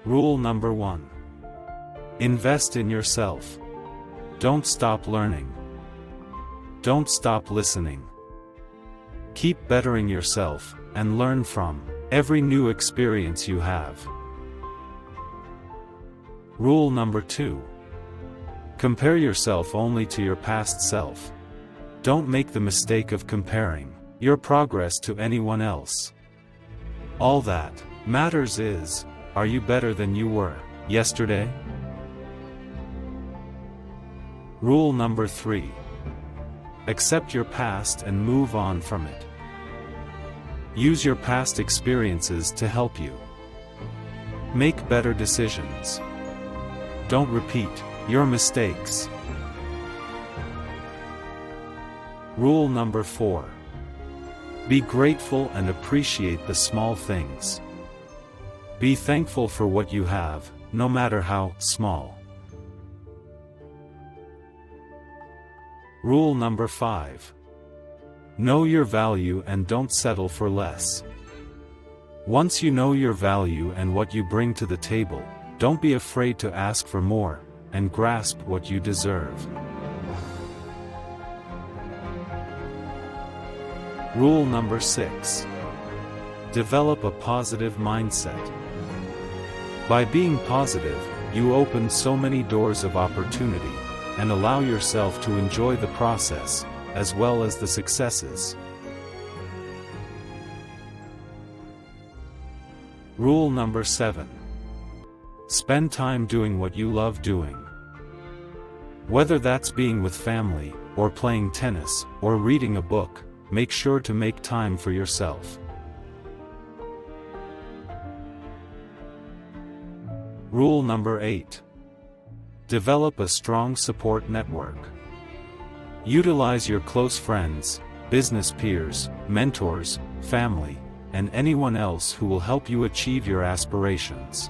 Rule number 1. Invest in yourself. Don't stop learning. Don't stop listening. Keep bettering yourself, and learn from every new experience you have. Rule number 2. Compare yourself only to your past self. Don't make the mistake of comparing your progress to anyone else. All that matters is, are you better than you were yesterday? Rule number 3. Accept your past and move on from it. Use your past experiences to help you make better decisions. Don't repeat your mistakes. Rule number 4. Be grateful and appreciate the small things. Be thankful for what you have, no matter how small. Rule number 5. Know your value and don't settle for less. Once you know your value and what you bring to the table, don't be afraid to ask for more, and grasp what you deserve. Rule number 6. Develop a positive mindset. By being positive, you open so many doors of opportunity, and allow yourself to enjoy the process, as well as the successes. Rule number 7. Spend time doing what you love doing. Whether that's being with family, or playing tennis, or reading a book, make sure to make time for yourself. Rule number 8. Develop a strong support network. Utilize your close friends, business peers, mentors, family, and anyone else who will help you achieve your aspirations.